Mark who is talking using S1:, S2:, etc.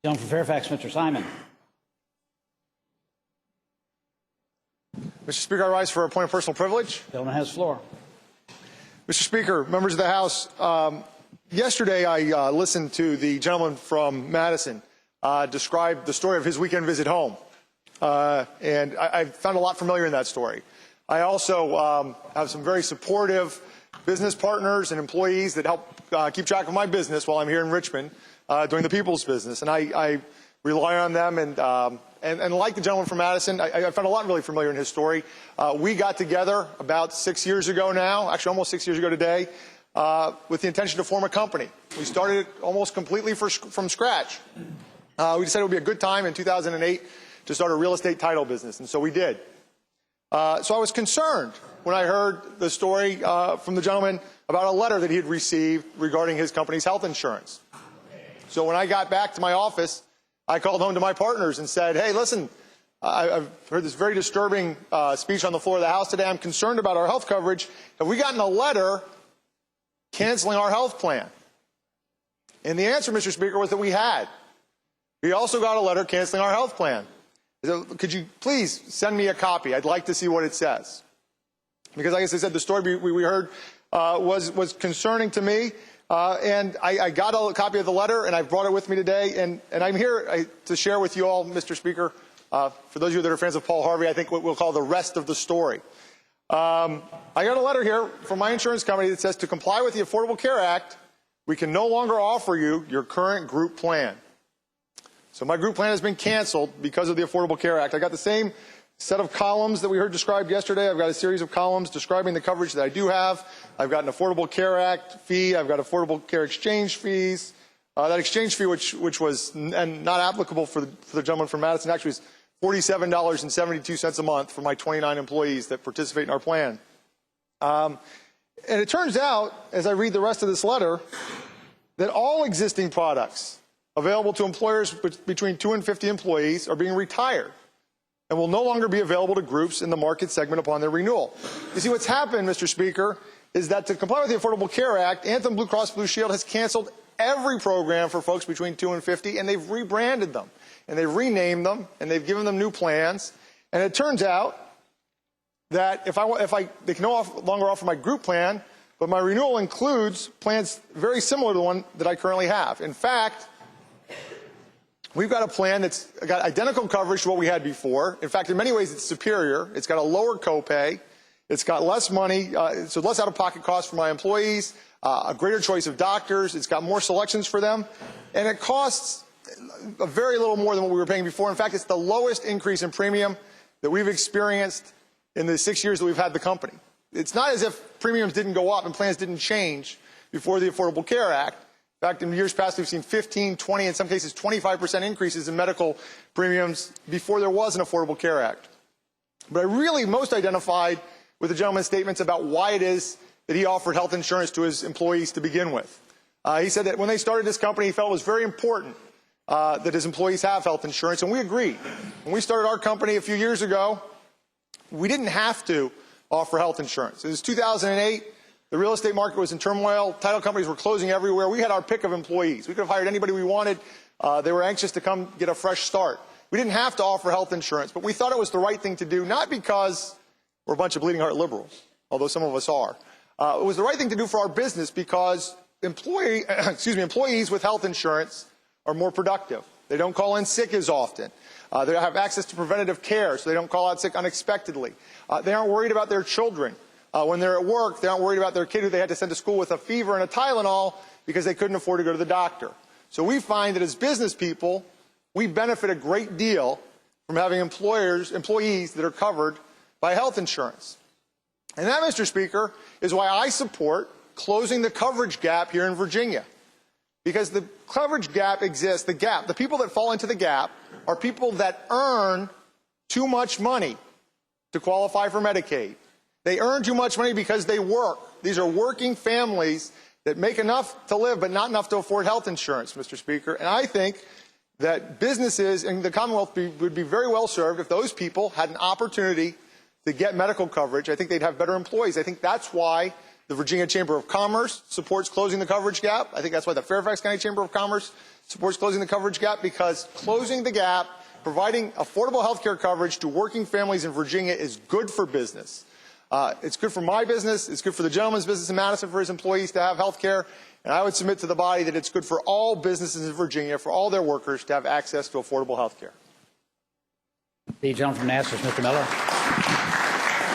S1: Gentleman from Fairfax, Mr. Simon.
S2: Mr. Speaker, I rise for a point of personal privilege.
S1: Gentleman has the floor.
S2: Mr. Speaker, members of the House, yesterday I listened to the gentleman from Madison describe the story of his weekend visit home. And I found a lot familiar in that story. I also have some very supportive business partners and employees that help keep track of my business while I'm here in Richmond doing the people's business. And I rely on them. And like the gentleman from Madison, I found a lot really familiar in his story. We got together about 6 years ago now, actually almost 6 years ago today, with the intention to form a company. We started it almost completely from scratch. We decided it would be a good time in 2008 to start a real estate title business, and so we did. So I was concerned when I heard the story from the gentleman about a letter that he had received regarding his company's health insurance. So when I got back to my office, I called home to my partners and said, hey, listen, I've heard this very disturbing speech on the floor of the House today. I'm concerned about our health coverage. Have we gotten a letter canceling our health plan? And the answer, Mr. Speaker, was that we had. We also got a letter canceling our health plan. Could you please send me a copy? I'd like to see what it says. Because, like I said, the story we heard was concerning to me. And I got a copy of the letter, and I've brought it with me today. And I'm here to share with you all, Mr. Speaker, for those of you that are fans of Paul Harvey, I think what we'll call the rest of the story. I got a letter here from my insurance company that says, to comply with the Affordable Care Act, we can no longer offer you your current group plan. So my group plan has been canceled because of the Affordable Care Act. I got the same set of columns that we heard described yesterday. I've got a series of columns describing the coverage that I do have. I've got an Affordable Care Act fee. I've got Affordable Care exchange fees. That exchange fee, which was not applicable for the gentleman from Madison, actually is $47.72 a month for my 29 employees that participate in our plan. And it turns out, as I read the rest of this letter, that all existing products available to employers between 2 and 50 employees are being retired and will no longer be available to groups in the market segment upon their renewal. You see, what's happened, Mr. Speaker, is that to comply with the Affordable Care Act, Anthem Blue Cross Blue Shield has canceled every program for folks between 2 and 50, and they've rebranded them, and they've renamed them, and they've given them new plans. And it turns out that they can no longer offer my group plan, but my renewal includes plans very similar to the one that I currently have. In fact, we've got a plan that's got identical coverage to what we had before. In fact, in many ways, it's superior. It's got a lower copay. It's got less money, so less out-of-pocket costs for my employees, a greater choice of doctors. It's got more selections for them. And it costs a very little more than what we were paying before. In fact, it's the lowest increase in premium that we've experienced in the 6 years that we've had the company. It's not as if premiums didn't go up and plans didn't change before the Affordable Care Act. In fact, in years past, we've seen 15, 20, in some cases 25% increases in medical premiums before there was an Affordable Care Act. But I really most identified with the gentleman's statements about why it is that he offered health insurance to his employees to begin with. He said that when they started this company, he felt it was very important that his employees have health insurance, and we agreed. When we started our company a few years ago, we didn't have to offer health insurance. It was 2008. The real estate market was in turmoil. Title companies were closing everywhere. We had our pick of employees. We could have hired anybody we wanted. They were anxious to come get a fresh start. We didn't have to offer health insurance, but we thought it was the right thing to do, not because we're a bunch of bleeding heart liberals, although some of us are. It was the right thing to do for our business because employees with health insurance are more productive. They don't call in sick as often. They have access to preventative care, so they don't call out sick unexpectedly. They aren't worried about their children. When they're at work, they aren't worried about their kid who they had to send to school with a fever and a Tylenol because they couldn't afford to go to the doctor. So we find that as business people, we benefit a great deal from having employees that are covered by health insurance. And that, Mr. Speaker, is why I support closing the coverage gap here in Virginia. Because the coverage gap exists, the people that fall into the gap are people that earn too much money to qualify for Medicaid. They earn too much money because they work. These are working families that make enough to live but not enough to afford health insurance, Mr. Speaker. And I think that businesses in the Commonwealth would be very well served if those people had an opportunity to get medical coverage. I think they'd have better employees. I think that's why the Virginia Chamber of Commerce supports closing the coverage gap. I think that's why the Fairfax County Chamber of Commerce supports closing the coverage gap because closing the gap, providing affordable health care coverage to working families in Virginia is good for business. It's good for my business. It's good for the gentleman's business in Madison for his employees to have health care. And I would submit to the body that it's good for all businesses in Virginia, for all their workers to have access to affordable health care.
S1: The gentleman from Nassau, Mr. Miller.